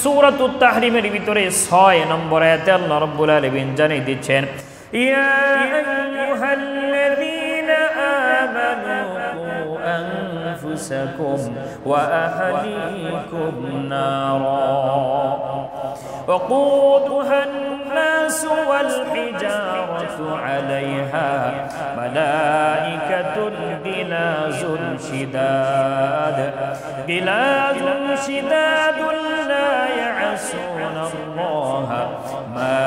সূরাতুত তাহরিমের ভিতরে 6 নম্বর আয়াতে আল্লাহ রাব্বুল আলামিন জানিয়ে দিচ্ছেন, ইয়া আইয়ুহাল্লাযীনা আমানু কু আনফুসাকুম ওয়া আহলিকুম নারা وقودها الناس والحجارة عليها ملائكة غلاظ شداد لا يعصون الله ما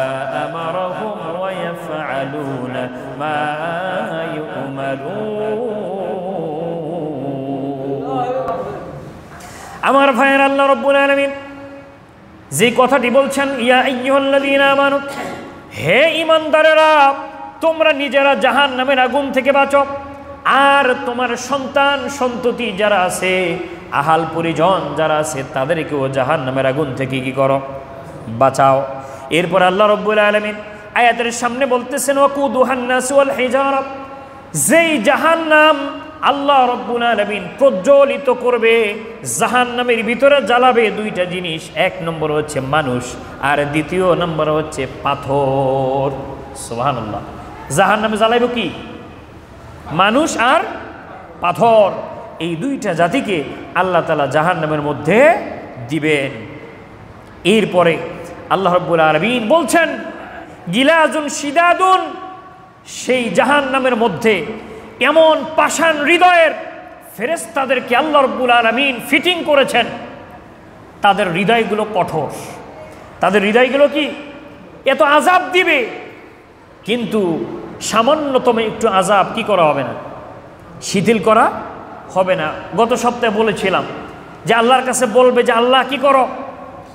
أمرهم ويفعلون ما يؤمرون। আমার ভাইয়ের আল্লাহ রাব্বুল আলামিন যে কথাটি বলছেন, ইয়া আইয়ুহাল্লাযীনা আমানু, হে ঈমানদারেরা, তোমরা নিজেরা জাহান্নামের আগুন থেকে বাঁচো, আর তোমার সন্তান সন্ততি যারা আছে, আহাল পরিজন যারা আছে, তাদেরকেও জাহান্নামের আগুন থেকে কি করো? বাঁচাও। এরপর আল্লাহ রাব্বুল আলামিন আয়াতের সামনে বলতেছেন, ওয়াকুদুহান নাসু ওয়াল হিজারা, যেই জাহান্নাম আল্লাহ রাব্বুল আলামিন প্রজ্বলিত করবে, জাহান্নামের ভিতরে জ্বালাবে দুইটা জিনিস, এক নম্বর হচ্ছে মানুষ, আর দ্বিতীয় নম্বর হচ্ছে পাথর। সুবহানাল্লাহ। জাহান্নামে জ্বালাইব কি? মানুষ আর পাথর। এই দুইটা জাতিকে আল্লাহ তাআলা জাহান্নামের মধ্যে দিবেন। এরপরে আল্লাহ রাব্বুল আলামিন বলছেন, গিলাজুন শিদাদুন, সেই জাহান্নামের মধ্যে এমন পাষাণ হৃদয়ের ফেরেশতাদেরকে আল্লাহ রাব্বুল আলামিন ফিটিং করেছেন, তাদের হৃদয়গুলো কঠোর, তাদের হৃদয়গুলো কি এত আযাব দিবে, কিন্তু সামান্যতম একটু আযাব কি করা হবে না, শিথিল করা হবে না। গত সপ্তাহে বলেছিলাম যে আল্লাহর কাছে বলবে যে আল্লাহ কি করো,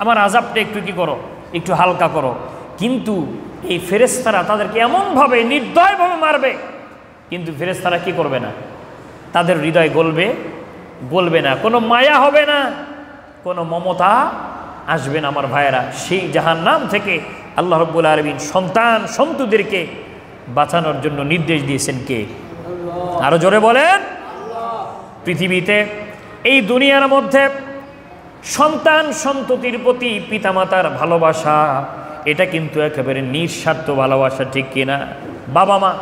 আমার আযাবটা একটু কি করো, একটু হালকা করো, কিন্তু এই ফেরেশতারা তাদেরকে এমনভাবে নির্দয়ভাবে মারবে, কিন্তু ফেরেশতারা কি করবে না, তাদের হৃদয় গলবে না, কোনো মায়া হবে না, কোনো মমতা আসবে না। আমার ভাইয়েরা, সেই জাহান্নাম থেকে আল্লাহ রাব্বুল আলামিন সন্তান সন্ততিদেরকে বাঁচানোর জন্য নির্দেশ দিয়েছেন কে? আরো জোরে বলেন। পৃথিবীতে এই দুনিয়ার মধ্যে সন্তান সন্ততির প্রতি পিতামাতার ভালোবাসা, এটা কিন্তু একেবারে নিঃস্বার্থ ভালোবাসা, ঠিক কিনা? বাবা মা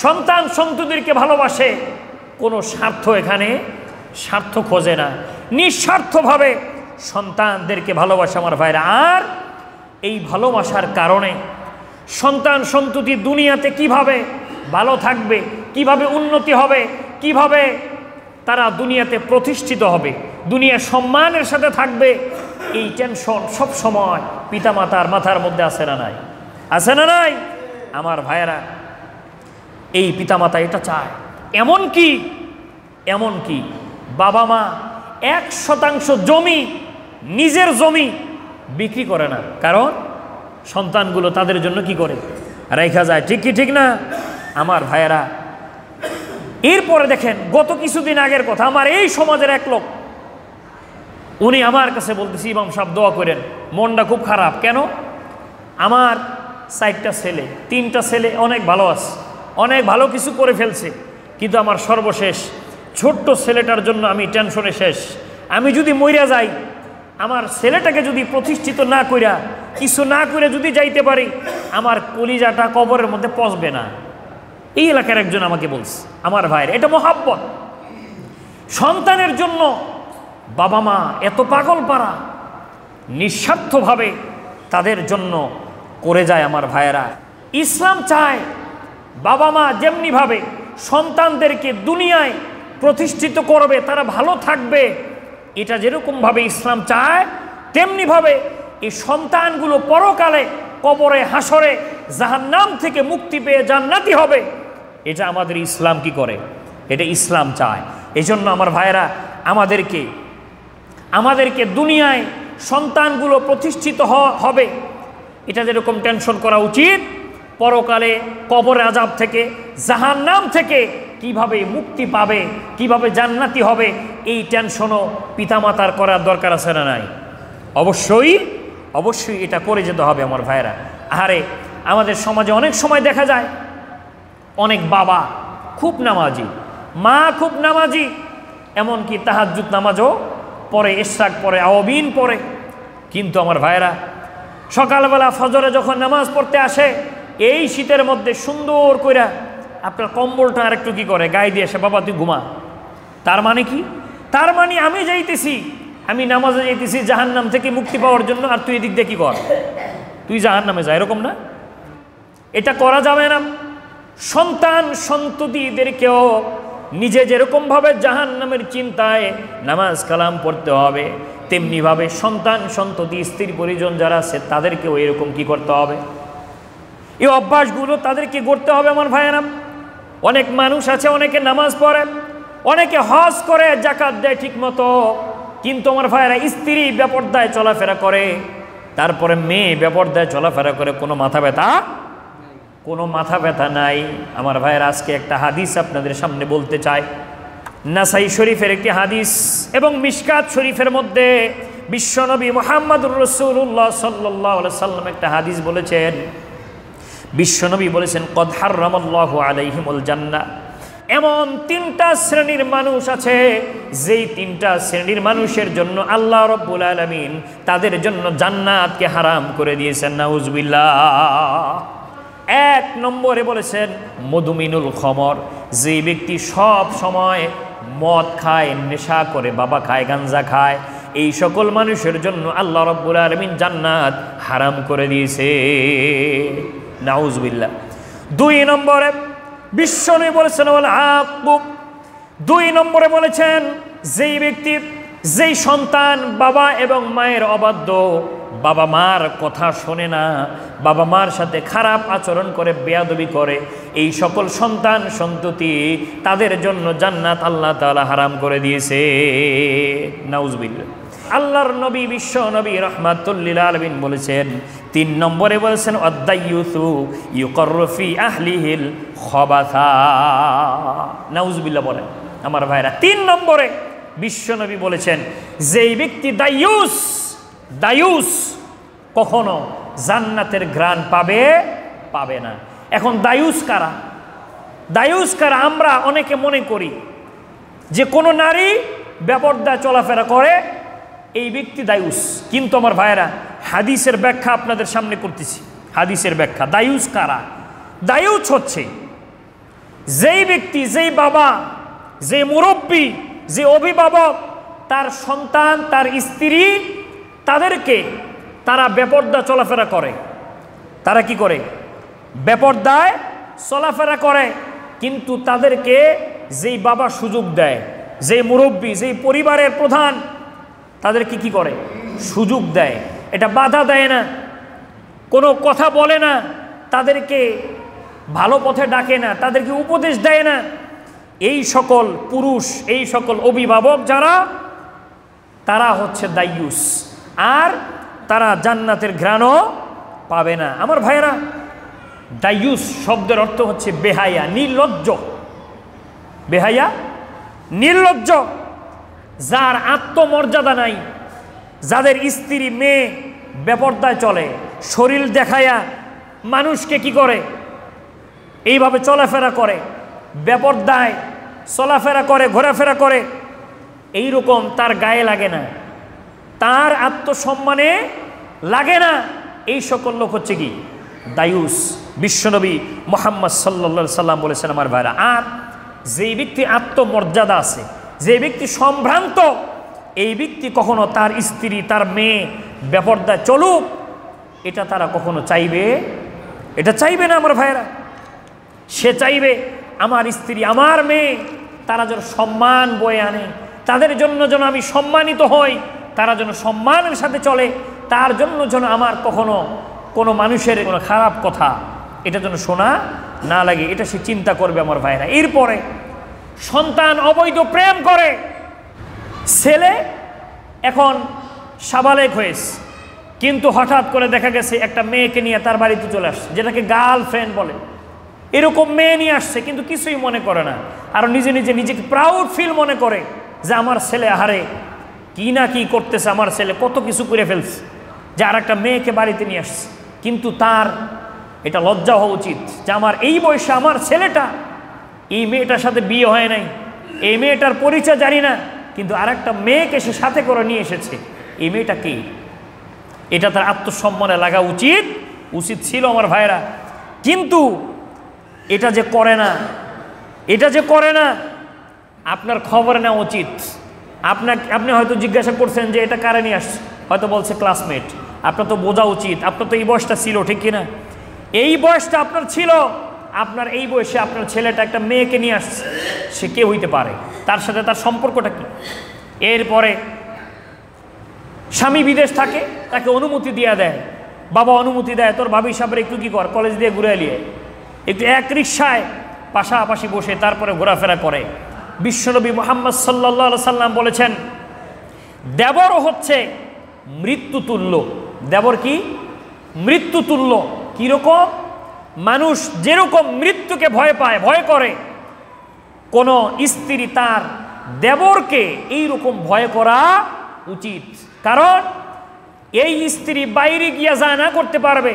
সন্তান সন্ততিদেরকে ভালোবাসে, কোনো স্বার্থ, এখানে স্বার্থ খোঁজে না, নিঃস্বার্থভাবে সন্তানদেরকে ভালোবাসে আমার ভাইরা। আর এই ভালোবাসার কারণে সন্তান সন্ততি দুনিয়াতে কিভাবে ভালো থাকবে, কিভাবে উন্নতি হবে, কিভাবে তারা দুনিয়াতে প্রতিষ্ঠিত হবে, দুনিয়া সম্মানের সাথে থাকবে, এই টেনশন সব সময় পিতামাতার মাথার মধ্যে আছে না নাই? আছে না নাই? আমার ভাইয়েরা, এই পিতামাতা এটা চায়। এমনকি বাবা মা 1% জমি, নিজের জমি বিক্রি করে না, কারণ সন্তানগুলো তাদের জন্য কি করে? রেখা যায়। ঠিক কি ঠিক না আমার ভাইয়েরা? এরপরে দেখেন, গত কিছুদিন আগের কথা, আমার এই সমাজের এক লোক, উনি আমার কাছে বলতেছি, ইমাম সাহেব দোয়া করেন, মনটা খুব খারাপ। কেন? আমার 4টা ছেলে, 3টা ছেলে অনেক ভালো আছে, অনেক ভালো কিছু করে ফেলছে, কিন্তু আমার সর্বশেষ ছোট্ট ছেলেটার জন্য আমি টেনশনে শেষ। আমি যদি মইরা যাই, আমার ছেলেটাকে যদি প্রতিষ্ঠিত না কইরা, কিছু না করে যদি যাইতে পারি, আমার কলিজাটা কবরের মধ্যে পচবে না। এই এলাকার একজন আমাকে বলছে। আমার ভাইয়ের, এটা মহাব্বত। সন্তানের জন্য বাবা মা এত পাগল পারা, নিঃস্বার্থভাবে তাদের জন্য করে যায়। আমার ভাইয়েরা, ইসলাম চায় বাবা মা যেমনিভাবে সন্তানদেরকে দুনিয়ায় প্রতিষ্ঠিত করবে, তারা ভালো থাকবে, এটা যেরকমভাবে ইসলাম চায়, তেমনিভাবে এই সন্তানগুলো পরকালে কবরে হাসরে জাহান্নাম থেকে মুক্তি পেয়ে জান্নাতি হবে। এটা আমাদের ইসলাম কি করে? এটা ইসলাম চায়। এই জন্য আমার ভাইয়েরা, আমাদেরকে দুনিয়ায় সন্তানগুলো প্রতিষ্ঠিত হবে, এটা যেরকম টেনশন করা উচিত, পরকালে কবরের আযাব থেকে, জাহান্নাম থেকে কিভাবে মুক্তি পাবে, কিভাবে জান্নাতি হবে, এই টেনশনও পিতামাতার করার দরকার আছে না নাই? অবশ্যই এটা করে যেতে হবে আমার ভাইয়েরা। আরে আমাদের সমাজে অনেক সময় দেখা যায়, অনেক বাবা খুব নামাজি, মা খুব নামাজি, এমনকি তাহাজ্জুদ নামাজও পড়ে, ইশরাক পড়ে, আওয়াবিন পড়ে, কিন্তু আমার ভাইরা সকালবেলা ফজরে যখন নামাজ পড়তে আসে, এই শীতের মধ্যে সুন্দর কইরা আপনার কম্বলটা আর একটু কি করে গায়ে দিয়ে এসে, বাবা তুই ঘুমা। তার মানে কি? তার মানে আমি যাইতেছি, আমি নামাজে যাইতেছি জাহান্নাম থেকে মুক্তি পাওয়ার জন্য, আর তুই এদিক দিয়ে কি কর, তুই জাহান্নামে যা, এরকম না? এটা করা যাবে না। সন্তান সন্ততিদেরকেও নিজে যেরকমভাবে জাহান্নামের চিন্তায় নামাজ কালাম পড়তে হবে, তেমনিভাবে সন্তান সন্ততি স্ত্রী পরিজন যারা আছে তাদেরকেও এরকম কি করতে হবে, এই অভ্যাসগুলো তাদেরকে করতে হবে। আমার ভাইয়েরা, অনেক মানুষ আছে, অনেকে নামাজ পড়ে, অনেকে হজ করে, জাকাত দেয় ঠিক মতো, কিন্তু আমার ভাইয়েরা স্ত্রী বেপরদায় চলাফেরা করে, তারপরে মেয়ে বেপরদায় চলাফেরা করে, কোনো মাথা ব্যথা নাই। আমার ভাইয়েরা, আজকে একটা হাদিস আপনাদের সামনে বলতে চাই। নাসাই শরীফের একটি হাদিস এবং মিশকাত শরীফের মধ্যে বিশ্বনবী মুহাম্মদুর রাসূলুল্লাহ সাল্লাল্লাহু আলাইহি সাল্লাম একটা হাদিস বলেছেন। বিশ্বনবী বলেছেন, কদ হারামাল্লাহু আলাইহিমুল জান্নাহ। এমন তিনটা শ্রেণীর মানুষ আছে, যেই তিনটা শ্রেণীর মানুষের জন্য আল্লাহ রাব্বুল আলামিন তাদের জন্য জান্নাতকে হারাম করে দিয়েছেন। নাউজুবিল্লাহ। এক নম্বরে বলেছেন মধুমিনুল খমর, যে ব্যক্তি সব সময় মদ খায়, নেশা করে, বাবা খায়, গাঞ্জা খায়, এই সকল মানুষের জন্য আল্লাহ রাব্বুল আলামিন জান্নাত হারাম করে দিয়েছে। নাউজুবিল্লাহ। দুই নম্বরে বিশ্বনবী বলেছেন ওয়াল আকুব। দুই নম্বরে বলেছেন যেই ব্যক্তি, যেই সন্তান বাবা এবং মায়ের অবাধ্য, বাবা মার কথা শোনে না, বাবা মার সাথে খারাপ আচরণ করে, বেয়াদবি করে, এই সকল সন্তান সন্ততি তাদের জন্য জান্নাত আল্লাহ তাআলা হারাম করে দিয়েছে। নাউজুবিল্লাহ। আল্লাহর নবী বিশ্ব নবী রাহমাতুল লিল আলামিন বলেছেন, তিন নম্বরে বলেছেন আদ-দায়্যুসু ইউকাররু ফি আহলিহিল খাবাসা। নাউজুবিল্লাহ বলেন। আমার ভাইরা, তিন নম্বরে বিশ্ব নবী বলেছেন যেই ব্যক্তি দায়ুস কখনো জান্নাতের ঘ্রাণ পাবে না। এখন দায়ুস কারা? আমরা অনেকে মনে করি যে কোনো নারী বেপরদা চলাফেরা করে, এই ব্যক্তি দায়ুস। কিন্তু আমার ভাইয়েরা, হাদিসের ব্যাখ্যা আপনাদের সামনে করতেছি। হাদিসের ব্যাখ্যা, দায়ুস কারা? দায়ুস হচ্ছে যেই ব্যক্তি, যেই বাবা, যে মুরব্বী, যে অভিভাবক, তার সন্তান, তার স্ত্রী, তারা বেপরদা চলাফেরা করে। তারা কি করে? বেপরদায় চলাফেরা করে, কিন্তু তাদেরকে যেই বাবা সুযোগ দেয়, যেই মুরব্বী, যেই পরিবারের প্রধান, তাদেরকে কি করে? সুযোগ দেয়। এটা বাধা দেয় না, কোনো কথা বলে না, তাদেরকে ভালো পথে ডাকে না, তাদেরকে উপদেশ দেয় না। এই সকল পুরুষ, এই সকল অভিভাবক যারা, তারা হচ্ছে দায়ুস, আর তারা জান্নাতের ঘ্রাণও পাবে না। আমার ভাইয়েরা, দায়ুস শব্দের অর্থ হচ্ছে বেহায়া, নির্লজ্জ। বেহায়া, নির্লজ্জ, যার আত্মমর্যাদা নাই, যাদের স্ত্রী মেয়ে বেপরদায় চলে, শরীর দেখায়া মানুষকে কি করে? এইভাবে চলাফেরা করে, বেপরদায় চলাফেরা করে, ঘোরাফেরা করে, এইরকম তার গায়ে লাগে না, তার আত্মসম্মানে লাগে না। এই সকল লোক হচ্ছে কি? দায়ুস। বিশ্বনবী মুহাম্মদ সাল্লাল্লাহু আলাইহি সাল্লাম বলেছেন আমার ভাইরা, আর যেই ব্যক্তি আত্মমর্যাদা আছে, যে ব্যক্তি সম্ভ্রান্ত, এই ব্যক্তি কখনো তার স্ত্রী, তার মেয়ে বেপরদায় চলুক, এটা তারা কখনো চাইবে না আমার ভাইরা। সে চাইবে আমার স্ত্রী, আমার মেয়ে, তারা যেন সম্মান বয়ে আনে, তাদের জন্য যেন আমি সম্মানিত হই, তারা যেন সম্মানের সাথে চলে, তার জন্য যেন আমার কখনো কোনো মানুষের কোনো খারাপ কথা এটা যেন শোনা না লাগে, এটা সে চিন্তা করবে আমার ভাইরা। এরপরে সন্তান অবৈধ প্রেম করে, ছেলে এখন সাবালেক হয়েছে, কিন্তু হঠাৎ করে দেখা গেছে একটা মেয়েকে নিয়ে তার বাড়িতে চলে আসছে, যেটাকে গার্লফ্রেন্ড বলে। এরকম মেয়ে নিয়ে আসছে, কিন্তু কিছুই মনে করে না, আর নিজেকে প্রাউড ফিল মনে করে যে আমার ছেলে আহারে কি না কি করতেছে, আমার ছেলে কত কিছু করে ফেলছে, যে আর একটা মেয়েকে বাড়িতে নিয়ে আসছে। কিন্তু তার এটা লজ্জা হওয়া উচিত যে আমার এই বয়সে আমার ছেলেটা, এই মেয়েটার সাথে বিয়ে হয় নাই, এই মেয়েটার পরিচয় জানি না, কিন্তু আর একটা মেয়েকে সে সাথে করে নিয়ে এসেছে। এই মেয়েটা কি? এটা তার আত্মসম্মানে লাগা উচিত ছিল আমার ভাইরা। কিন্তু এটা যে করে না আপনার খবর নেওয়া উচিত। আপনি হয়তো জিজ্ঞাসা করছেন যে এটা কারে নিয়ে আসছে, হয়তো বলছে ক্লাসমেট। আপনার তো বোঝা উচিত, আপনার তো এই বয়সটা ছিল, ঠিক কিনা? এই বয়সটা আপনার ছিল, আপনার এই বয়সে আপনার ছেলেটা একটা মেয়েকে নিয়ে আসছে, সে কে হইতে পারে, তার সাথে তার সম্পর্কটা কি? এরপরে স্বামী বিদেশ থাকে, তাকে অনুমতি দিয়ে দেয়, বাবা অনুমতি দেয়, তোর ভাবি সাহেবের একটু কি কর, কলেজ দিয়ে ঘুরে এলিয়ে একটু এক রিক্সায় পাশাপাশি বসে তারপরে ঘোরাফেরা করে। বিশ্বনবী মুহাম্মদ সাল্লাল্লাহু আলাইহি সাল্লাম বলেছেন, দেবর হচ্ছে মৃত্যুতুল্য। দেবর কি? মৃত্যুতুল্য। কিরকম? মানুষ যেরকম মৃত্যুকে ভয় পায়, ভয় করে, কোন স্ত্রী তার দেবরকে এইরকম ভয় করা উচিত। কারণ এই স্ত্রী বাইরে গিয়া যা না করতে পারবে,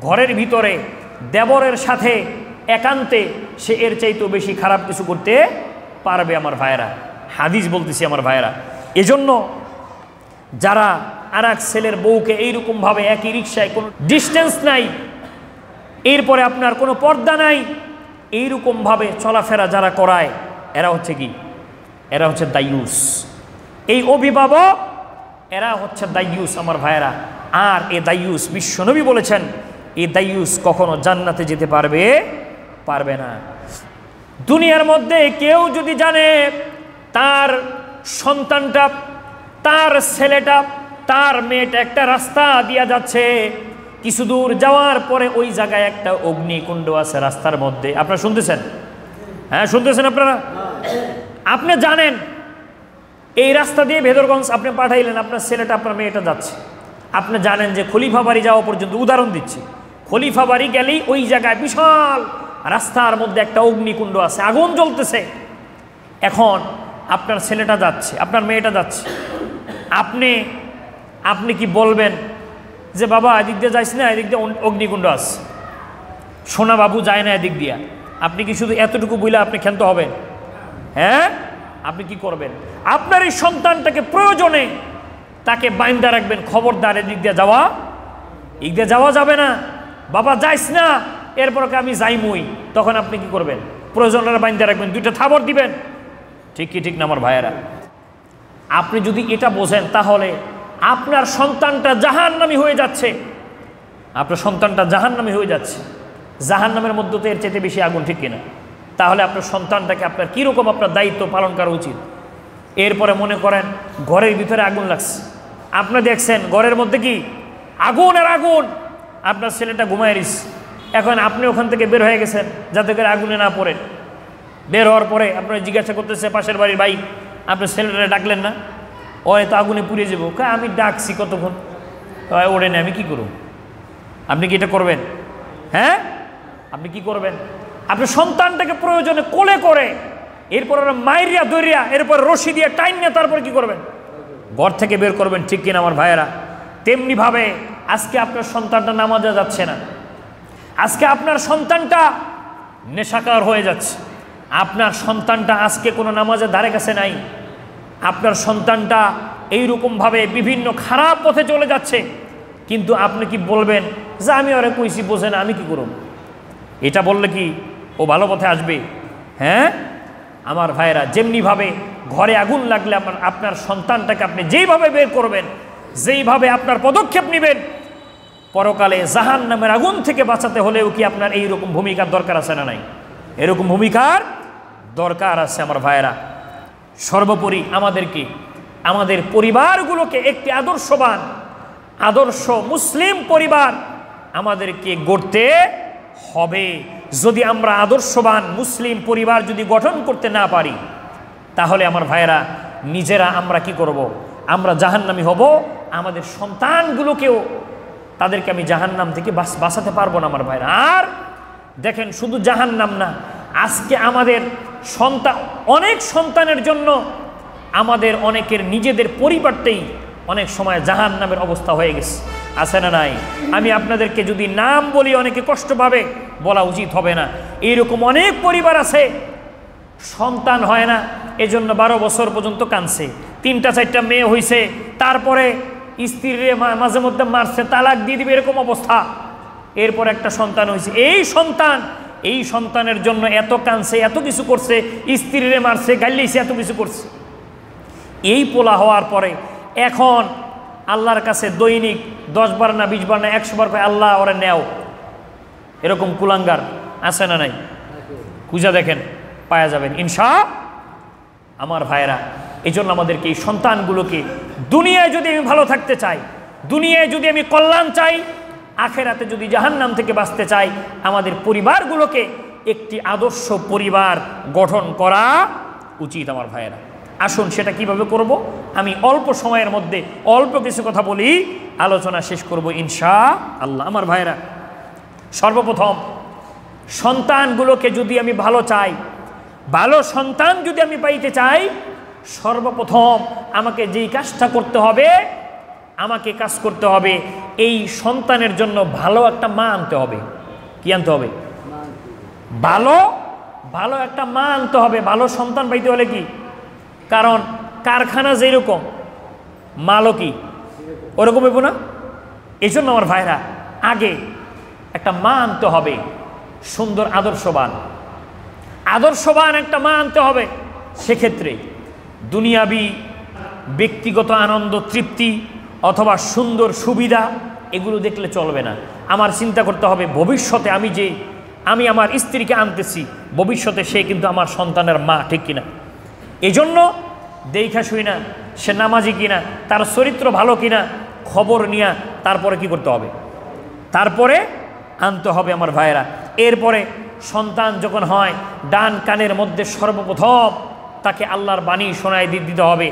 ঘরের ভিতরে দেবরের সাথে একান্তে সে এর চাইতেও বেশি খারাপ কিছু করতে পারবে আমার ভাইয়েরা। হাদিস বলতেছি আমার ভাইয়েরা। এজন্য যারা আর এক ছেলের বউকে এইরকমভাবে একই রিক্সায়, কোনো ডিস্টেন্স নাই, এরপরে আপনার কোনো পর্দা নাই, এইরকমভাবে চলাফেরা যারা করায়, এরা হচ্ছে কি? এরা হচ্ছে দায়ুস। এই অভিভাবক এরা হচ্ছে দায়ুস আমার ভাইয়েরা। আর এ দায়ুস, বিশ্বনবী বলেছেন, এই দায়ুস কখনো জান্নাতে যেতে পারবে না। দুনিয়ার মধ্যে কেউ যদি জানে তার সন্তানটা, তার ছেলেটা, তার মেয়েটা একটা রাস্তা দিয়া যাচ্ছে, কিছু দূর যাওয়ার পরে ওই জায়গায় একটা অগ্নিকুণ্ড আছে রাস্তার মধ্যে, আপনারা শুনতেছেন? হ্যাঁ, শুনতেছেন আপনারা? আপনি জানেন এই রাস্তা দিয়ে ভেদরগঞ্জ আপনি পাঠাইলেন, আপনার ছেলেটা, আপনার মেয়েটা যাচ্ছে, আপনি জানেন যে খলিফা বাড়ি যাওয়া পর্যন্ত, উদাহরণ দিচ্ছি, খলিফা বাড়ি গেলেই ওই জায়গায় বিশাল রাস্তার মধ্যে একটা অগ্নিকুণ্ড আছে, আগুন জ্বলতেছে। এখন আপনার ছেলেটা যাচ্ছে, আপনার মেয়েটা যাচ্ছে, আপনি কি বলবেন যে বাবা এদিক দিয়ে যাইস না, এদিক দিয়ে অগ্নিকুণ্ড আছে, সোনা বাবু যায় না এদিক দিয়া? আপনি কি শুধু এতটুকু বইলে আপনি ক্ষান্ত হবেন? হ্যাঁ, আপনি কি করবেন? আপনার এই সন্তানটাকে প্রয়োজনে তাকে বাইন্দা রাখবেন, খবরদার এদিক দিয়ে যাওয়া যাবে না, বাবা যাইস না, এরপর আমি যাইমই। তখন আপনি কি করবেন? প্রয়োজনে বাইন্দা রাখবেন, দুইটা থাবর দিবেন। ঠিক কি ঠিক না আমার ভাইয়েরা? আপনি যদি এটা বোঝেন, তাহলে আপনার সন্তানটা জাহান্নামী হয়ে যাচ্ছে, আপনার সন্তানটা জাহান্নামী হয়ে যাচ্ছে। জাহান্নামের মধ্যে তো এর চাইতে বেশি আগুন, ঠিক কিনা? তাহলে আপনার সন্তানটাকে আপনার কীরকম আপনার দায়িত্ব পালন করা উচিত। এরপরে মনে করেন ঘরের ভিতরে আগুন লাগছে, আপনি দেখছেন ঘরের মধ্যে কি আগুন আর আগুন, আপনার ছেলেটা ঘুমায় রইছে, এখন আপনি ওখান থেকে বের হয়ে গেছেন যাতে করে আগুনে না পড়েন। বের হওয়ার পরে আপনার জিজ্ঞাসা করতেছে পাশের বাড়ির ভাই, আপনার ছেলেটা ডাকলেন না? ও তো আগুনে পুড়ে যাবো। আমি ডাকছি কতক্ষণ, ওড়ে না, আমি কি করব? আপনি কি এটা করবেন? হ্যাঁ, আপনি কি করবেন? আপনি সন্তানটাকে প্রয়োজনে কোলে করে, এরপর মাইরিয়া দরিয়া, এরপর রশি দিয়ে টাইম নিয়ে তারপরে কি করবেন? ঘর থেকে বের করবেন, ঠিক কিনা আমার ভাইয়েরা? তেমনিভাবে আজকে আপনার সন্তানটা নামাজে যাচ্ছে না, আজকে আপনার সন্তানটা নেশাকার হয়ে যাচ্ছে, আপনার সন্তানটা আজকে কোনো নামাজের ধারে কাছে নাই, আপনার সন্তানটা এইরকমভাবে বিভিন্ন খারাপ পথে চলে যাচ্ছে, কিন্তু আপনি কি বলবেন যে আমি ওরে কইছি, বোঝে না, আমি কি করব? এটা বললে কি ও ভালো পথে আসবে? হ্যাঁ আমার ভাইয়েরা, যেমনিভাবে ঘরে আগুন লাগলে আপনার সন্তানটাকে আপনি যেইভাবে বের করবেন, যেইভাবে আপনার পদক্ষেপ নেবেন, পরকালে জাহান্নামের আগুন থেকে বাঁচাতে হলেও কি আপনার এইরকম ভূমিকার দরকার আছে না নাই? এরকম ভূমিকার দরকার আছে আমার ভাইয়েরা। সর্বোপরি আমাদেরকে আমাদের পরিবারগুলোকে একটি আদর্শ মুসলিম পরিবার আমাদেরকে গড়তে হবে। যদি আমরা আদর্শবান মুসলিম পরিবার যদি গঠন করতে না পারি, তাহলে আমার ভাইয়েরা নিজেরা আমরা কি করব? আমরা জাহান্নামী হব, আমাদের সন্তানগুলোকেও তাদেরকে আমি জাহান্নাম থেকে বাঁচাতে পারবো না আমার ভাইয়েরা। আর দেখেন, শুধু জাহান্নাম না, আজকে আমাদের অনেক সন্তানের জন্য আমাদের অনেকের নিজেদের পরিবারটাই অনেক সময় জাহান্নামের অবস্থা হয়ে গেছে, আছে না নাই? আমি আপনাদেরকে যদি নাম বলি অনেকে কষ্ট পাবে, বলা উচিত হবে না। এইরকম অনেক পরিবার আছে, সন্তান হয় না, এজন্য 12 বছর পর্যন্ত কাঁদছে, 3টা 4টা মেয়ে হয়েছে, তারপরে স্ত্রীরে মাঝে মধ্যে মারছে, তালাক দিয়ে দিবে, এরকম অবস্থা। এরপর একটা সন্তান হয়েছে, এই সন্তানের জন্য এত কাঁদছে, এত কিছু করছে, স্ত্রীরে মারছে, গাইলেছে, এত কিছু করছে। এই পোলা হওয়ার পরে এখন আল্লাহর কাছে দৈনিক 10 বার না 20 বার না 100 বার করে আল্লাহ ওরা নেও, এরকম কুলাঙ্গার আছে না নাই? খুঁজা দেখেন, পাওয়া যাবেন ইনশাআল্লাহ। আমার ভাইয়েরা, এই জন্য আমাদেরকে এই সন্তানগুলোকে, দুনিয়ায় যদি আমি ভালো থাকতে চাই, দুনিয়ায় যদি আমি কল্যাণ চাই, আখেরাতে যদি জাহান্নাম থেকে বাঁচতে চাই, আমাদের পরিবারগুলোকে একটি আদর্শ পরিবার গঠন করা উচিত। আমার ভাইয়েরা, আসুন সেটা কিভাবে করব, আমি অল্প সময়ের মধ্যে অল্প কিছু কথা বলি, আলোচনা শেষ করব ইনশাআল্লাহ। আমার ভাইয়েরা, সর্বপ্রথম সন্তানগুলোকে যদি আমি ভালো চাই, ভালো সন্তান যদি আমি পাইতে চাই, সর্বপ্রথম আমাকে যেই কাজটা করতে হবে, আমাকে কাজ করতে হবে, এই সন্তানের জন্য ভালো একটা মা আনতে হবে। কি আনতে হবে? ভালো একটা মা আনতে হবে। ভালো সন্তান পাইতে হলে কি, কারণ কারখানা যেরকম মালও কি ওরকম হইব না? এই জন্য আমার ভাইরা, আগে একটা মা আনতে হবে, সুন্দর আদর্শবান একটা মা আনতে হবে। সেক্ষেত্রে দুনিয়াবি ব্যক্তিগত আনন্দ, তৃপ্তি অথবা সুন্দর সুবিধা এগুলো দেখলে চলবে না। আমার চিন্তা করতে হবে ভবিষ্যতে আমি আমার স্ত্রীকে আনতেছি, ভবিষ্যতে সে কিন্তু আমার সন্তানের মা, ঠিক কিনা? এই জন্য দেখা শুই না সে নামাজি কিনা, তার চরিত্র ভালো কিনা খবর নিয়ে তারপরে কি করতে হবে, তারপরে আনতে হবে আমার ভাইয়েরা। এরপরে সন্তান যখন হয়, ডান কানের মধ্যে সর্বপ্রথম তাকে আল্লাহর বাণী শোনায় দিতে হবে,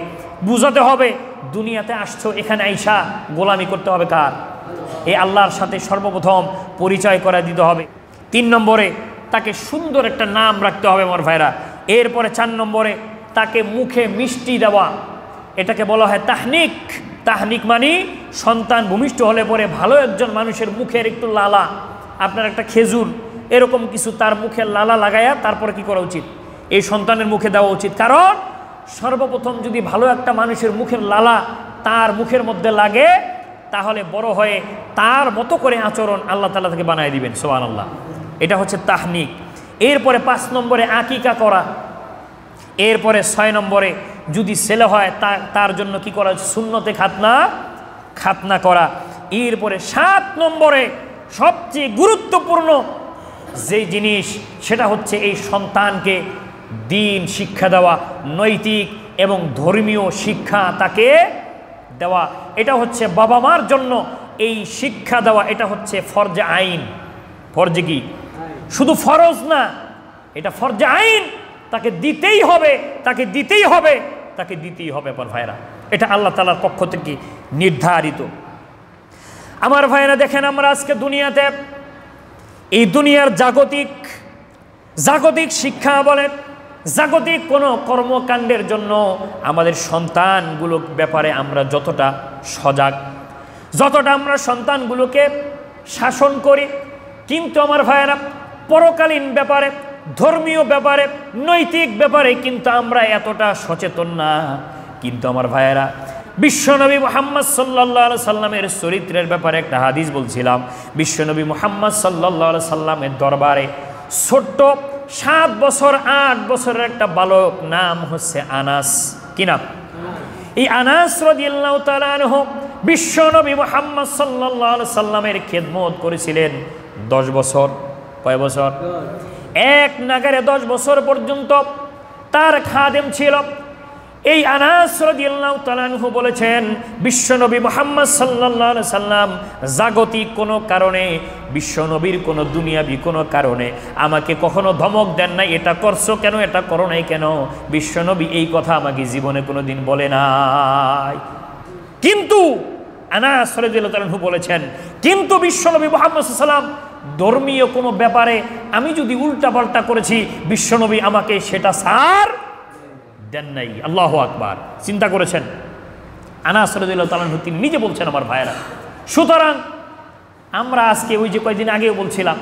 বুঝাতে হবে দুনিয়াতে আসছো, এখানে আইসা গোলামি করতে হবে কার? এই আল্লাহর সাথে সর্বপ্রথম পরিচয় করে দিতে হবে। 3 নম্বরে তাকে সুন্দর একটা নাম রাখতে হবে আমার ভাইরা। এরপরে 4 নম্বরে তাকে মুখে মিষ্টি দেওয়া, এটাকে বলা হয় তাহনিক মানে সন্তান ভূমিষ্ঠ হলে পরে ভালো একজন মানুষের মুখের একটু লালা, আপনার একটা খেজুর এরকম কিছু তার মুখে লালা লাগায়া তারপরে কি করা উচিত, এই সন্তানের মুখে দেওয়া উচিত। কারণ সর্বপ্রথম যদি ভালো একটা মানুষের মুখের লালা তার মুখের মধ্যে লাগে, তাহলে বড় হয়ে তার মতো করে আচরণ আল্লাহ তাআলা থেকে বানায় দিবেন, সুবহানাল্লাহ। এটা হচ্ছে তাহনিক। এরপরে 5 নম্বরে আকিকা করা। এরপরে 6 নম্বরে যদি ছেলে হয় তার জন্য কি করা, সুন্নতে খাতনা করা। এরপরে 7 নম্বরে সবচেয়ে গুরুত্বপূর্ণ যে জিনিস, সেটা হচ্ছে এই সন্তানকে দ্বীন শিক্ষা দেওয়া, নৈতিক এবং ধর্মীয় শিক্ষা তাকে দেওয়া। এটা হচ্ছে বাবা মার জন্য এই শিক্ষা দেওয়া, এটা হচ্ছে ফরজে আইন। ফরজে কি, শুধু ফরজ না, এটা ফরজে আইন। তাকে দিতেই হবে আমার ভাইরা, এটা আল্লাহ তাআলার পক্ষ থেকে নির্ধারিত। আমার ভাইরা দেখেন, আমরা আজকে দুনিয়াতে এই দুনিয়ার জাগতিক শিক্ষা বলেন, জাগতিক কোনো কর্মকাণ্ডের জন্য আমাদের সন্তানগুলোর ব্যাপারে আমরা যতটা সজাগ, যতটা আমরা সন্তানগুলোকে শাসন করি, কিন্তু আমার ভাইয়েরা পরকালীন ব্যাপারে, ধর্মীয় ব্যাপারে, নৈতিক ব্যাপারে কিন্তু আমরা এতটা সচেতন না। কিন্তু আমার ভাইয়েরা, বিশ্বনবী মুহাম্মদ সাল্লাল্লাহু আলাইহি সাল্লামের চরিত্রের ব্যাপারে একটা হাদিস বলছিলাম। বিশ্বনবী মুহাম্মদ সাল্লাল্লাহু আলাইহি সাল্লামের দরবারে ছোট্ট 7 বছর 8 বছরের একটা বালক, নাম হচ্ছে আনাস। কি নাম? এই আনাস রাদিয়াল্লাহু তাআলা আনহু বিশ্বনবী মুহাম্মদ সাল্লাল্লাহু আলাইহি সাল্লামের খেদমত করেছিলেন 10 বছর। কয় বছর? এক নাগারে 10 বছর পর্যন্ত তার খাদেম ছিল। এই আনাস রাদিয়াল্লাহু তাআলা আনহু বলেছেন, বিশ্বনবী মুহাম্মদ সাল্লাল্লাহু আলাইহি সাল্লাম জাগতিক কোনো কারণে, বিশ্বনবীর কোনো দুনিয়াবি কোনো কারণে আমাকে কখনো ধমক দেন নাই, এটা করছো কেন, এটা করো নাই কেন। বিশ্বনবী এই কথা আমাকে জীবনে কোনো দিন বলে নাই। কিন্তু আনাস রাদিয়াল্লাহু তাআলা আনহু বলেছেন, কিন্তু বিশ্বনবী মুহাম্মদ সাল্লাল্লাহু আলাইহি সাল্লাম ধর্মীয় কোনো ব্যাপারে আমি যদি উল্টাপাল্টা করেছি, বিশ্বনবী আমাকে সেটা ছাড় দেন নাই। আল্লাহু আকবার। চিন্তা করেছেন আনাস রাদিয়াল্লাহু তাআলা আনহু, তিনি নিজে বলছেন আমার ভাইয়েরা। সুতরাং আমরা আজকে ওই যে কয়েকদিন আগেও বলছিলাম,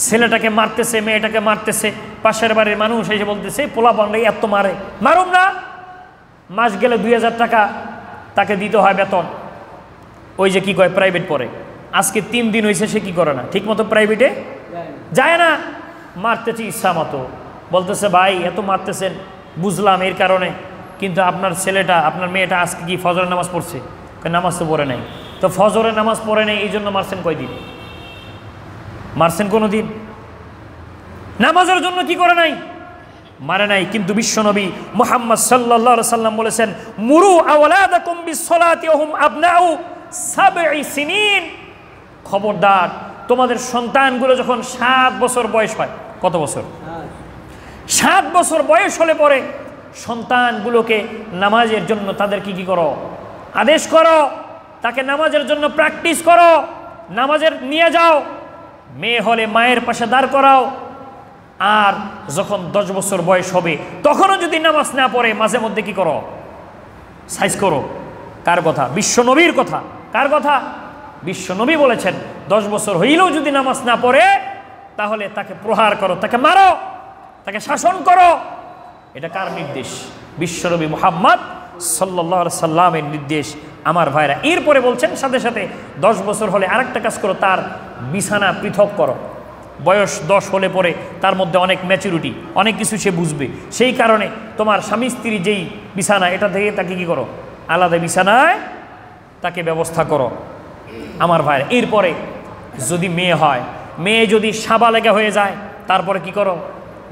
ছেলেটাকে মারতেছে, মেয়েটাকে মারতেছে, পাশের বাড়ির মানুষ এসে বলতেছে পোলাপানরা এত মারে, মারুম না, মাস গেলে 2000 টাকা তাকে দিতে হয় বেতন। ওই যে কি কয় প্রাইভেট পড়ে, আজকে 3 দিন হয়েছে সে কি করে না, ঠিক মতো প্রাইভেটে যায় না, মারতেছে ইচ্ছা মতো। বলতেছে ভাই এত মারতেছেন, বুঝলাম এর কারণে, কিন্তু আপনার ছেলেটা আপনার মেয়েটা আজকে কি ফজরের নামাজ পড়ছে? নামাজ তো পড়ে নাই। তো ফজরের নামাজ পড়ে নেই এই জন্য মারছেন কয়দিন? মারছেন কোনো দিন? নামাজের জন্য কি করে নাই? মারে নাই। কিন্তু বিশ্বনবী মুহাম্মদ সাল্লাল্লাহু আলাইহি সাল্লাম বলেছেন, মুরু আওলাদাকুম বিসসালাতি ওয়া হুম আবনাউ 7 সিনিন। খবরদার, তোমাদের সন্তানগুলো যখন 7 বছর বয়স হয়, কত বছর? 7 বছর বয়স হলে পরে সন্তানগুলোকে নামাজের জন্য তাদেরকে কি করো? আদেশ করো, তাকে নামাজের জন্য প্র্যাকটিস করো, নামাজের নিয়ে যাও। মেয়ে হলে মায়ের পাশে দাঁড় করাও। আর যখন 10 বছর বয়স হবে তখনও যদি নামাজ না পড়ে মাঝে মধ্যে কি করো? সাইজ করো। কার কথা? বিশ্বনবীর কথা। কার কথা? বিশ্বনবী বলেছেন 10 বছর হইলেও যদি নামাজ না পড়ে তাহলে তাকে প্রহার করো, তাকে মারো, তাকে শাসন করো। এটা কার নির্দেশ? বিশ্বনবী মুহাম্মদ সাল্লাল্লাহু আলাইহি সাল্লামের নির্দেশ। আমার ভাইরা, এরপরে বলছেন সাথে সাথে 10 বছর হলে আরেকটা কাজ করো, তার বিছানা পৃথক করো। বয়স 10 হলে পরে তার মধ্যে অনেক ম্যাচুরিটি, অনেক কিছু সে বুঝবে। সেই কারণে তোমার স্বামী স্ত্রী যেই বিছানা, এটা থেকে তাকে কি করো? আলাদা বিছানায় তাকে ব্যবস্থা করো। আমার ভাইরা, এরপরে যদি মেয়ে হয়, মেয়ে যদি সাবালেগা হয়ে যায়, তারপরে কি করো?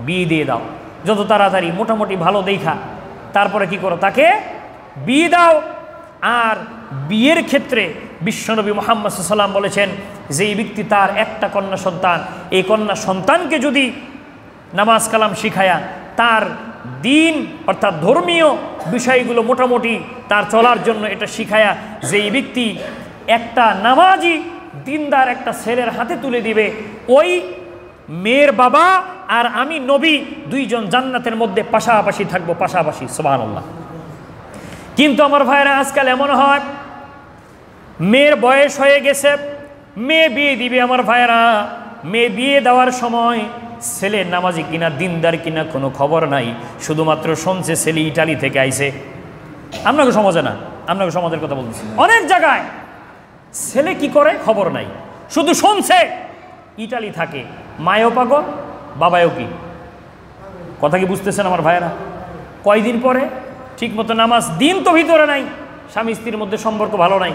বিয়ে দিয়ে দাও যত তাড়াতাড়ি, মোটামুটি ভালো দেখা। তারপরে কি করো? তাকে বিয়ে দাও। আর বিয়ের ক্ষেত্রে বিশ্বনবী মুহাম্মদ সাল্লাল্লাহু আলাইহি ওয়াসাল্লাম বলেছেন, যেই ব্যক্তি তার একটা কন্যা সন্তান, এই কন্যা সন্তানকে যদি নামাজ কালাম শিখায়া তার দিন অর্থাৎ ধর্মীয় বিষয়গুলো মোটামুটি তার চলার জন্য এটা শিখায়া যেই ব্যক্তি একটা নামাজি দিনদার একটা ছেলের হাতে তুলে দিবে, ওই মেয়ের বাবা আর আমি নবী দুইজন জান্নাতের মধ্যে পাশাপাশি থাকবো, পাশাপাশি। সুবহানাল্লাহ। কিন্তু আমার ভাইরা, আজকাল এমন হয় মেয়ের বয়স হয়ে গেছে, মেয়ে বিয়ে দিবে। আমার ভাইরা, মেয়ে বিয়ে দেওয়ার সময় ছেলে নামাজি কিনা দিনদার কিনা কোনো খবর নাই, শুধুমাত্র শুনছে ছেলে ইটালি থেকে আইছে। আপনাকে সমাজে না, আপনাকে সমাজের কথা বলতেছি, অনেক জায়গায় ছেলে কি করে খবর নাই, শুধু শুনছে ইটালি থাকে। মায়ও পাগল, বাবাও কি। কথা কি বুঝতেছেন আমার ভাইয়েরা? কয়দিন পরে ঠিক মতো নামাজ, দিন তো ভিতরে নাই, স্বামী স্ত্রীর মধ্যে সম্পর্ক ভালো নাই।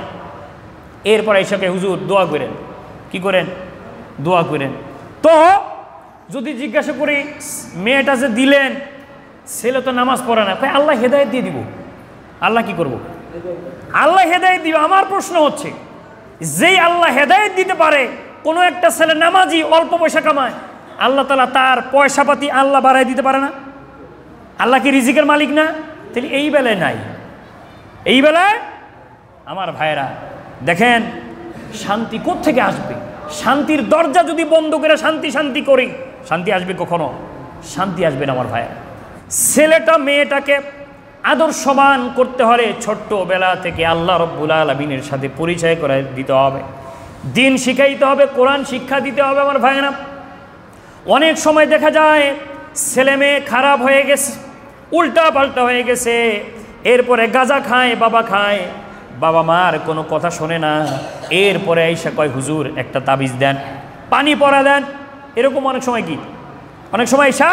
এরপর এসে হুজুর দোয়া করেন। কি করেন? দোয়া করেন। তো যদি জিজ্ঞাসা করি মেয়েটা যে দিলেন, ছেলে তো নামাজ পড়ে না, আল্লাহ হেদায়েত দিয়ে দিব। আল্লাহ কি করব? আল্লাহ হেদায়েত দিবে। আমার প্রশ্ন হচ্ছে, যেই আল্লাহ হেদায়েত দিতে পারে, কোনো একটা ছেলে নামাজি অল্প পয়সা কামায়, আল্লাহ তাআলা তার পয়সা পাতি আল্লাহ বাড়ায় দিতে পারে না? আল্লাহ কি রিজিকের মালিক না? তাহলে এই বেলায় নাই। এই বেলায় আমার ভাইরা দেখেন, শান্তি কোত্থেকে আসবে? শান্তির দরজা যদি বন্ধ করে শান্তি শান্তি করি, শান্তি আসবে কখনো? শান্তি আসবে না আমার ভাইরা। ছেলেটা মেয়েটাকে আদর্শবান করতে হলে ছোট্টবেলা থেকে আল্লাহ রব্বুল আলামিনের সাথে পরিচয় করে দিতে হবে, দিন শিখাইতে হবে, কোরআন শিক্ষা দিতে হবে। আমার ভাইরা, অনেক সময় দেখা যায় ছেলে মেয়ে খারাপ হয়ে গেছে, উল্টা পাল্টা হয়ে গেছে, এরপরে গাঁজা খায়, বাবা খায়, বাবা মার কোনো কথা শোনে না। এরপরে আইসা কয় হুজুর একটা তাবিজ দেন, পানি পড়া দেন। এরকম অনেক সময় কি, অনেক সময় আইসা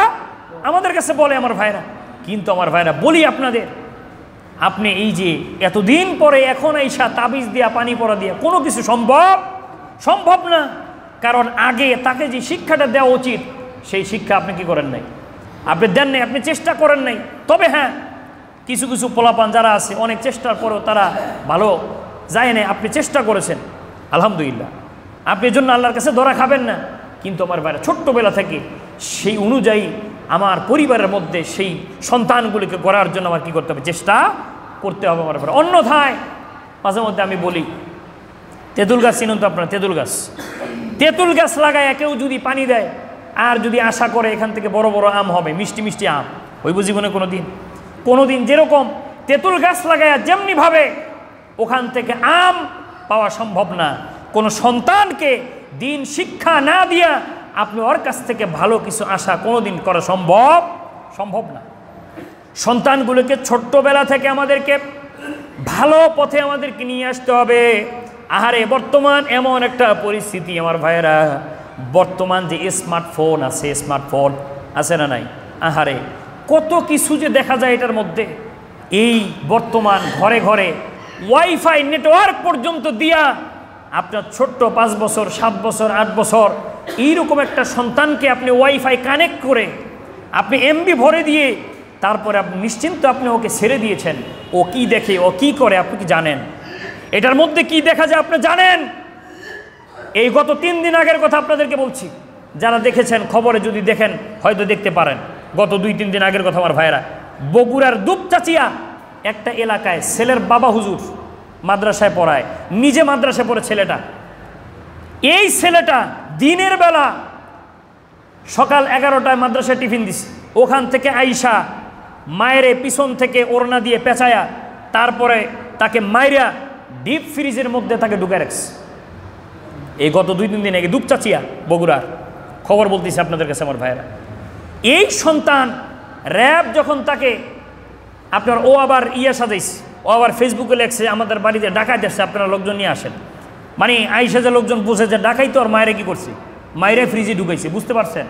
আমাদের কাছে বলে আমার ভাইরা। কিন্তু আমার ভাইরা বলি আপনাদের, আপনি এই যে এতদিন পরে এখন আইসা তাবিজ দিয়া, পানি পড়া দিয়া কোনো কিছু সম্ভব না। কারণ আগে তাকে যে শিক্ষাটা দেওয়া উচিত সেই শিক্ষা আপনি কি করেন নাই, আপনি দেন নাই, আপনি চেষ্টা করেন নাই। তবে হ্যাঁ, কিছু কিছু পোলাপান যারা আছে অনেক চেষ্টার পরেও তারা ভালো যায় না, আপনি চেষ্টা করেছেন, আলহামদুলিল্লাহ। আপনি এর জন্য আল্লাহর কাছে ধরা খাবেন না। কিন্তু আমার ভাইরা, ছোট্টবেলা থেকে সেই অনুযায়ী আমার পরিবারের মধ্যে সেই সন্তানগুলিকে গড়ার জন্য আমার কী করতে হবে? চেষ্টা করতে হবে আমার ভাইরা। অন্যথায় মাঝে মধ্যে আমি বলি, তেঁতুল গাছ চিনুন তো আপনারা? তেঁতুল গাছ লাগায় কেউ যদি পানি দেয় আর যদি আশা করে এখান থেকে বড় বড় আম হবে, মিষ্টি মিষ্টি আম, হইব জীবনে কোনো দিন? যেরকম তেঁতুল গাছ লাগায় যেমনিভাবে ওখান থেকে আম পাওয়া সম্ভব না, কোনো সন্তানকে দিন শিক্ষা না দিয়া আপনি ওর কাছ থেকে ভালো কিছু আশা কোনোদিন করা সম্ভব না। সন্তানগুলোকে ছোট্টবেলা থেকে আমাদেরকে ভালো পথে আমাদেরকে নিয়ে আসতে হবে। আহারে বর্তমান এমন একটা পরিস্থিতি আমার ভাইয়েরা, বর্তমান যে স্মার্টফোন আছে না নাই, আহারে কত কিছু যে দেখা যায় এটার মধ্যে। এই বর্তমান ঘরে ঘরে ওয়াইফাই নেটওয়ার্ক পর্যন্ত দিয়া আপনার ছোট্ট 5 বছর 7 বছর 8 বছর এইরকম একটা সন্তানকে আপনি ওয়াইফাই কানেক্ট করে আপনি এমবি ভরে দিয়ে তারপরে আপনি নিশ্চিন্ত আপনি ওকে ছেড়ে দিয়েছেন। ও কি দেখে, ও কি করে আপনি কি জানেন? এটার মধ্যে কি দেখা যায় আপনি জানেন? এই গত 3 দিন আগের কথা আপনাদেরকে বলছি, যারা দেখেছেন খবরে যদি দেখেন হয়তো দেখতে পারেন। গত 2-3 দিন আগের কথা আমার ভাইরা, বগুড়ার দুপচাচিয়া একটা এলাকায় ছেলের বাবা হুজুর মাদ্রাসায় পড়ায়, নিজে মাদ্রাসায় পড়ে ছেলেটা। এই ছেলেটা দিনের বেলা সকাল 11টায় মাদ্রাসায় টিফিন দিছে, ওখান থেকে আইসা মায়েরে পিছন থেকে ওড়না দিয়ে পেঁচায়া তারপরে তাকে মাইরা ডিপ ফ্রিজের মধ্যে তাকে ঢুকে রাখছে। এই গত 2-3 দিন আগে দুপচাচিয়া বগুড়ার খবর বলতেছি আপনাদের কাছে আমার ভাইয়েরা। এই সন্তান র্যাব যখন তাকে আপনার ও আবার সাজাইছে, ও আবার ফেসবুকে লেখছে আমাদের বাড়িতে ডাকাত আসছে, আপনারা লোকজন নিয়ে আসেন। মানে আইসা যে লোকজন বুঝে যে ডাকাই তো, আর মায়েরা কি করছে, মায়েরা ফ্রিজে ঢুকাইছে, বুঝতে পারছেন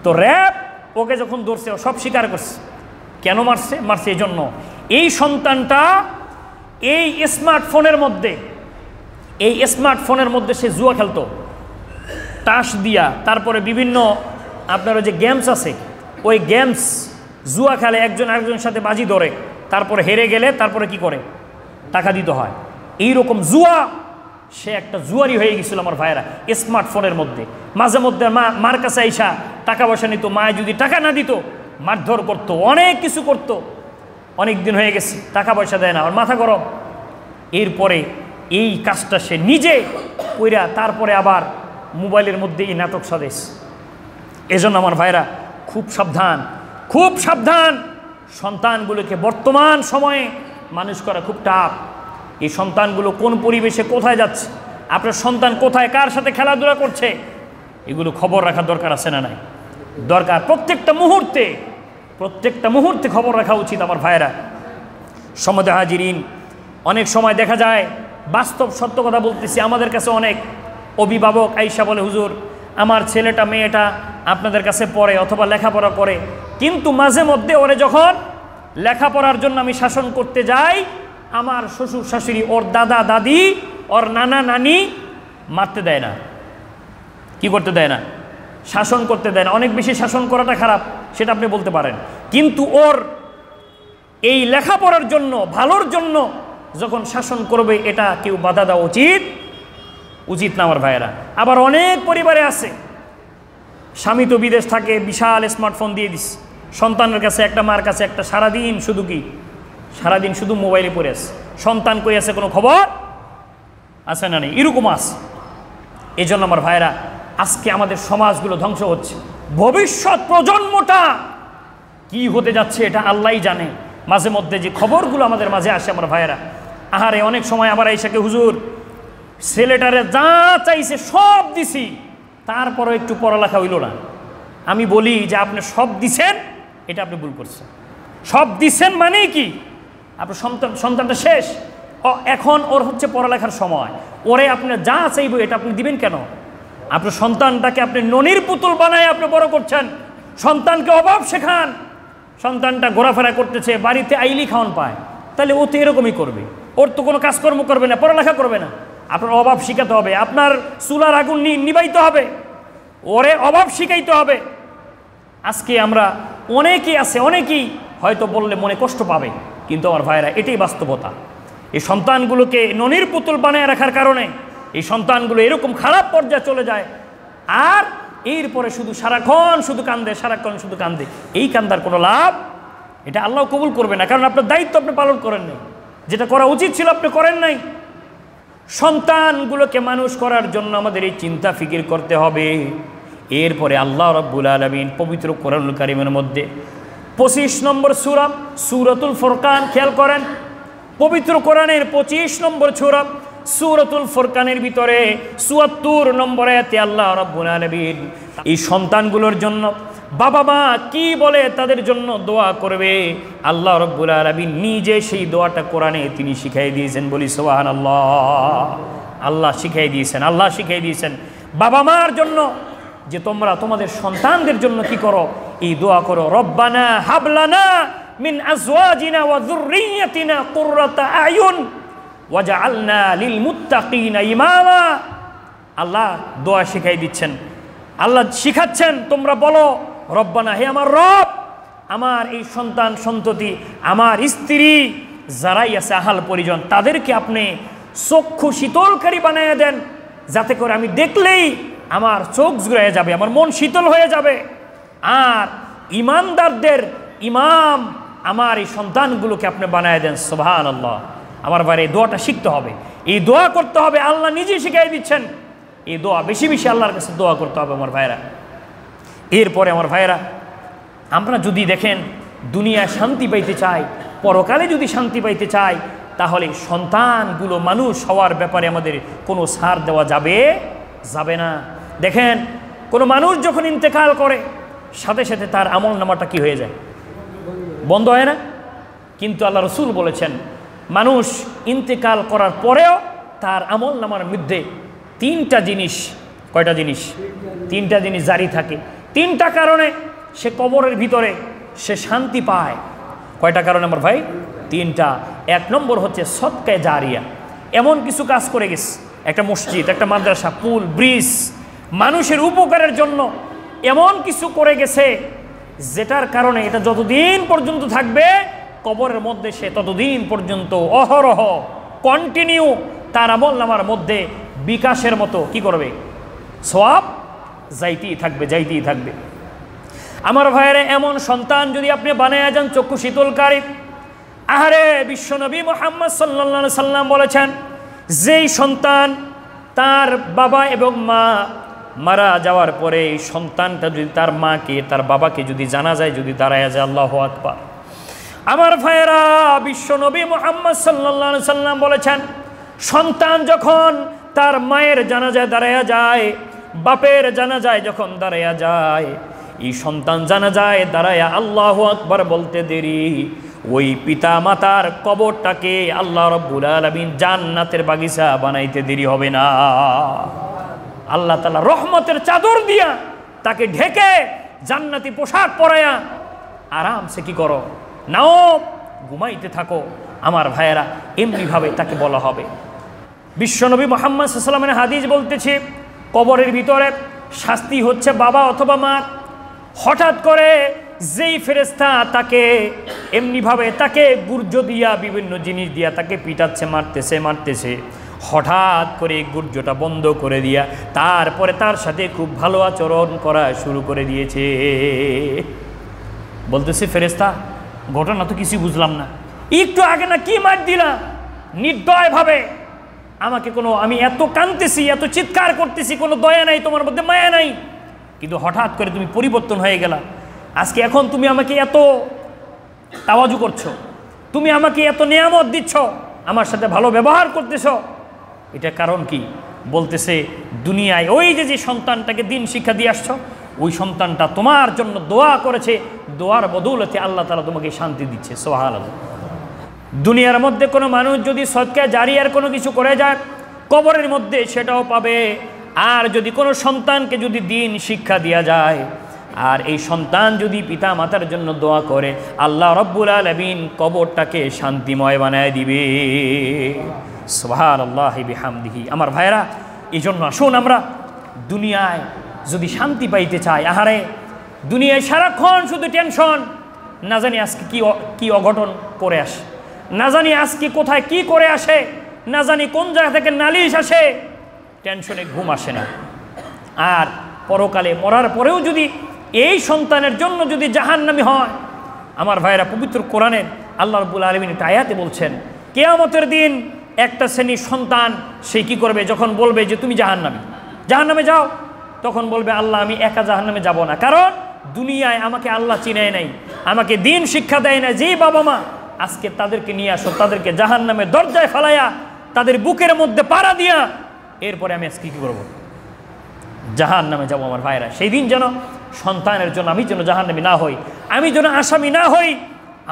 তো? র্যাব ওকে যখন ধরছে ও সব স্বীকার করছে। কেন মারছে এই জন্য এই সন্তানটা এই স্মার্টফোনের মধ্যে সে জুয়া খেলতো তাস দিয়া, তারপরে বিভিন্ন আপনার যে গেমস আছে ওই গেমস জুয়া খেলে, একজন আরেকজনের সাথে বাজি ধরে, তারপরে হেরে গেলে তারপরে কি করে টাকা দিতে হয়। এইরকম জুয়া, সে একটা জুয়ারি হয়ে গেছিল আমার ভাইয়েরা স্মার্টফোনের মধ্যে। মাঝে মধ্যে মার কাছে আইসা টাকা পয়সা নিত, মায় যদি টাকা না দিত মারধর করতো, অনেক কিছু করতো। অনেক দিন হয়ে গেছে টাকা পয়সা দেয় না, আর মাথা গরম। এরপরে এই কাজটা সে নিজে কইরা তারপরে আবার মোবাইলের মধ্যে এই নাটক সাদেশ। এজন্য আমার ভাইরা খুব সাবধান। সন্তানগুলোকে বর্তমান সময়ে মানুষ করা খুব টাফ। এই সন্তানগুলো কোন পরিবেশে কোথায় যাচ্ছে, আপনার সন্তান কোথায় কার সাথে খেলাধুলা করছে, এগুলো খবর রাখার দরকার আছে না নাই? দরকার। প্রত্যেকটা মুহূর্তে খবর রাখা উচিত আমার ভাইয়েরা। সমদে হাজিরিন, অনেক সময় দেখা যায়, বাস্তব সত্য কথা বলতেছি, আমাদের কাছে অনেক অভিভাবক আইসা বলে হুজুর আমার ছেলেটা মেয়েটা আপনাদের কাছে পড়ে অথবা লেখাপড়া করে, কিন্তু মাঝে মধ্যে ওরে যখন লেখাপড়ার জন্য আমি শাসন করতে যাই, আমার শ্বশুর শাশুড়ি, ওর দাদা দাদি, ওর নানা নানি মারতে দেয় না, কি করতে দেয় না, শাসন করতে দেয় না। অনেক বেশি শাসন করাটা খারাপ সেটা আপনি বলতে পারেন, কিন্তু ওর এই লেখাপড়ার জন্য ভালোর জন্য যখন শাসন করবে এটা কেউ বাধা দেওয়া উচিত না আমার ভাইয়েরা। আবার অনেক পরিবারে আছে স্বামী তো বিদেশ থাকে, বিশাল স্মার্টফোন দিয়ে দিস সন্তানের কাছে, একটা মার কাছে একটা, সারাদিন শুধু মোবাইলে পড়ে আছে, সন্তান কই আছে কোনো খবর আছে না নেই, এরকম আছে। এই জন্য আমার ভাইয়েরা আজকে আমাদের সমাজগুলো ধ্বংস হচ্ছে, ভবিষ্যৎ প্রজন্মটা কি হতে যাচ্ছে এটা আল্লাহই জানে। মাঝে মধ্যে যে খবরগুলো আমাদের মাঝে আসে আমার ভাইয়েরা, আহারে অনেক সময় আবার আইসাকে হুজুর ছেলেটারে যা চাইছে সব দিছি, তারপরও একটু পড়ালেখা হইল না। আমি বলি যে আপনি সব দিছেন, এটা আপনি ভুল করছেন। সব দিছেন মানে কি, আপনার সন্তানটা শেষ, এখন ওর হচ্ছে পড়ালেখার সময়, ওরে আপনি যা চাইব এটা আপনি দিবেন কেন? আপনার সন্তানটাকে আপনি ননির পুতুল বানায় আপনি বড় করছেন, সন্তানকে অভাব শেখান। সন্তানটা ঘোরাফেরা করতেছে, বাড়িতে আইলি খাওয়ান পায়, তাহলে ও তো এরকমই করবে, ওর তো কোনো কাজকর্ম করবে না, পড়ালেখা করবে না। আপনার অভাব শিখাতে হবে, আপনার চুলার আগুন নিবাইতে হবে, ওরে অভাব শিখাইতে হবে। আজকে আমরা অনেকেই হয়তো বললে মনে কষ্ট পাবে, কিন্তু আমার ভাইরা এটাই বাস্তবতা। এই সন্তানগুলোকে ননির পুতুল বানায় রাখার কারণে এই সন্তানগুলো এরকম খারাপ পর্যায়ে চলে যায়, আর এরপরে সারাক্ষণ শুধু কান্দে। এই কান্দার কোনো লাভ এটা আল্লাহ কবুল করবে না, কারণ আপনার দায়িত্ব আপনি পালন করেন নাই, যেটা করা উচিত ছিল আপনি করেন নাই। সন্তানগুলোকে মানুষ করার জন্য আমাদের এই চিন্তা ফিকির করতে হবে। এরপরে আল্লাহ রাব্বুল আলামিন পবিত্র কোরআনুল কারীমের মধ্যে 25 নম্বর সূরা সূরাতুল ফুরকান, খেয়াল করেন, পবিত্র কোরআনের 25 নম্বর সূরা সূরাতুল ফুরকানের ভিতরে ৭৪ নম্বর আয়াতে আল্লাহ রাব্বুল আলামিন এই সন্তানগুলোর জন্য বাবা মা কি বলে তাদের জন্য দোয়া করবে, আল্লাহ রাব্বুল আলামিন নিজে সেই দোয়াটা কোরআনে তিনি শিখাই দিয়েছেন, বলি সুবহানাল্লাহ। আল্লাহ শিখিয়ে দিয়েছেন। আল্লাহ শিখিয়ে দিয়েছেন বাবা মার জন্য যে তোমরা তোমাদের সন্তানদের জন্য কি করো, এই দোয়া করো, রব্বানা হাবলানা মিন আজওয়াজিনা ওয়া যুররিয়াতিনা কুররাতা আয়ুন ওয়াজআলনা লিল মুত্তাকিনা ইমামা। আল্লাহ দোয়া শিখাই দিচ্ছেন, আল্লাহ শিখাচ্ছেন, তোমরা বলো রব্বানা, হে আমার রব, আমার এই সন্তান সন্ততি, আমার স্ত্রী যারাই আছে আহাল পরিজন, তাদেরকে আপনি চক্ষু শীতলকারী বানিয়ে দেন, যাতে করে আমি দেখলেই আমার চোখ জুড়ে যাবে, আমার মন শীতল হয়ে যাবে। আর ইমানদারদের ইমাম আমার এই সন্তানগুলোকে আপনি বানিয়ে দেন। সুবহানাল্লাহ। আমার ভাইরা এই দোয়াটা শিখতে হবে, এই দোয়া করতে হবে, আল্লাহ নিজেই শিখিয়ে দিচ্ছেন। এই দোয়া বেশি বেশি আল্লাহর কাছে দোয়া করতে হবে আমার ভাইরা। এরপরে আমার ভাইরা, আমরা যদি দেখেন দুনিয়ায় শান্তি পাইতে চাই, পরকালে যদি শান্তি পাইতে চাই, তাহলে সন্তানগুলো মানুষ হওয়ার ব্যাপারে আমাদের কোনো ছাড় দেওয়া যাবে না। দেখেন কোনো মানুষ যখন ইন্তেকাল করে সাথে সাথে তার আমল নামাটা কি হয়ে যায়, বন্ধ হয় না? কিন্তু আল্লাহ রসুল বলেছেন মানুষ ইন্তেকাল করার পরেও তার আমল নামার মধ্যে তিনটা জিনিস, কয়টা জিনিস? তিনটা জিনিস জারি থাকে। তিনটা কারণে সে কবরের ভিতরে সে শান্তি পায়। কয়টা কারণে আমার ভাই? তিনটা। এক নম্বর হচ্ছে সদকায়ে জারিয়া, এমন কিছু কাজ করে গেছে, একটা মসজিদ, একটা মাদ্রাসা, পুল, ব্রিজ, মানুষের উপকারের জন্য এমন কিছু করে গেছে যেটার কারণে এটা যতদিন পর্যন্ত থাকবে কবরের মধ্যে, সে ততদিন পর্যন্ত অহরহ কন্টিনিউ তার আমল নামার মধ্যে বিকাশের মতো কি করবে, সওয়াব যাইতেই থাকবে। আমার ভাইয়েরা, এমন সন্তান যদি আপনি বানায়া যান চক্ষু শীতলকারী, আহারে বিশ্বনবী মুহাম্মদ সাল্লাল্লাহু আলাইহি সাল্লাম বলেছেন, যেই সন্তান তার বাবা এবং মা মারা যাওয়ার পরে এই সন্তানটা যদি তার মাকে তার বাবাকে যদি জানা যায়, যদি দাঁড়ায়া যায়, আল্লাহু আকবার। আমার ভাইয়েরা, বিশ্বনবী মুহাম্মদ সাল্লাল্লাহু আলাইহি সাল্লাম বলেছেন, সন্তান যখন তার মায়ের জানাজায় দাঁড়ায়া যায়, বাপের জানাজায় যখন দাঁড়ায়া যায়, এই সন্তান জানাজায় দাঁড়ায়া আল্লাহু আকবার বলতে দেরি, ওই পিতা মাতার কবরটাকে আল্লাহ রাব্বুল আলামিন জান্নাতের বাগিচা বানাইতে দেরি হবে না। আল্লাহ তাআলা রহমতের চাদর দিয়া তাকে ঢেকে জান্নাতি পোশাক পরায়া আরামসে কি করো, নাও ঘুমাইতে থাকো। আমার ভাইয়েরা, এমনিভাবে তাকে বলা হবে। বিশ্বনবী মুহাম্মদ সাল্লাল্লাহু আলাইহি ওয়াসাল্লামের হাদিস বলতেছে, কবরের ভিতরে শাস্তি হচ্ছে বাবা অথবা মা। হঠাৎ করে যেই ফেরেশতা তাকে এমনিভাবে তাকে গুর্জ দিয়া বিভিন্ন জিনিস দিয়া তাকে পিটাচ্ছে, মারতেছে, হঠাৎ করে গুর্জটা বন্ধ করে দিয়া তারপরে তার সাথে খুব ভালো আচরণ করা শুরু করে দিয়েছে। বলতেছে ফেরেশতা, ঘটনা তো কিছু বুঝলাম না, একটু আগে না কি মার দিলা নির্দয়ভাবে আমাকে, আমি এত কাঁদতেছি, এত চিৎকার করতেছি, কোনো দয়া নাই, তোমার মধ্যে মায়া নাই, কিন্তু হঠাৎ করে তুমি পরিবর্তন হয়ে গেলা। আজকে এখন তুমি আমাকে এত তাওয়াজু করছো, তুমি আমাকে এত নিয়ামত দিচ্ছ, আমার সাথে ভালো ব্যবহার করতেছ, এটা কারণ কি? বলতেছে, দুনিয়ায় ওই যে সন্তানটাকে দিন শিক্ষা দিয়ে আসছো, ওই সন্তানটা তোমার জন্য দোয়া করেছে, দোয়ার বদৌলতে আল্লাহ তাআলা তোমাকে শান্তি দিচ্ছে। সুবহানাল্লাহ। দুনিয়ার মধ্যে কোনো মানুষ যদি সদকা জারিয়ার কোনো কিছু করে যায়, কবরের মধ্যে সেটাও পাবে। আর যদি কোনো সন্তানকে যদি দিন শিক্ষা দেওয়া যায়, আর এই সন্তান যদি পিতা মাতার জন্য দোয়া করে, আল্লাহ রাব্বুল আলামিন কবরটাকে শান্তিময় বানায় দিবে। সুবহানাল্লাহি বিহামদিহি। আমার ভাইরা, এই জন্য আসুন আমরা দুনিয়ায় যদি শান্তি পাইতে চাই, আহারে দুনিয়ায় সারাক্ষণ শুধু টেনশন, না জানি আজকে কি অঘটন করে আসে, না জানি আজকে কোথায় কি করে আসে, না জানি কোন জায়গা থেকে নালিশ আসে, টেনশনে ঘুম আসে না। আর পরকালে মরার পরেও যদি এই সন্তানের জন্য যদি জাহান্নামী হয়, আমার ভাইরা, পবিত্র কোরআনের আল্লাহ রাব্বুল আলামিন একটা আয়াতে বলছেন, কিয়ামতের দিন একটা শ্রেণীর সন্তান সে কি করবে, যখন বলবে যে তুমি জাহান্নামে যাও, তখন বলবে আল্লাহ আমি একা জাহান্নামে যাব না, কারণ দুনিয়ায় আমাকে আল্লাহ চিনায় নাই, আমাকে দিন শিক্ষা দেয় না। যেই বাবা মা আজকে তাদেরকে নিয়ে আসো, তাদেরকে জাহান্নামের দরজায় ফেলাইয়া তাদের বুকের মধ্যে পাড়া দিয়া এরপরে আমি আজকে কী করবো, জাহান্নামে যাবো। আমার ভাইরা, সেই দিন যেন সন্তানের জন্য আমি যেন জাহান্নামী না হই, আমি যেন আসামি না হই,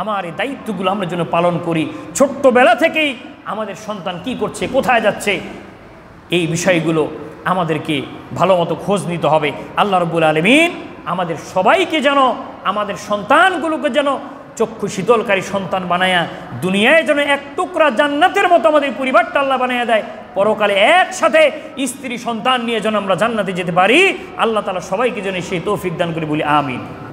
আমার এই দায়িত্বগুলো আমরা যেন পালন করি। ছোট্টবেলা থেকেই আমাদের সন্তান কি করছে, কোথায় যাচ্ছে, এই বিষয়গুলো আমাদেরকে ভালো মতো খোঁজ নিতে হবে। আল্লাহ রাব্বুল আলামিন আমাদের সবাইকে যেন, আমাদের সন্তানগুলোকে যেন চক্ষু শীতলকারী সন্তান বানায়া দুনিয়ায় যেন এক টুকরা জান্নাতের মতো আমাদের পরিবারটা আল্লাহ বানায়া দেয়, পরকালে একসাথে স্ত্রী সন্তান নিয়ে যেন আমরা জান্নাতে যেতে পারি। আল্লাহ তাআলা সবাইকে যেন সেই তৌফিক দান করে বলি আমিন।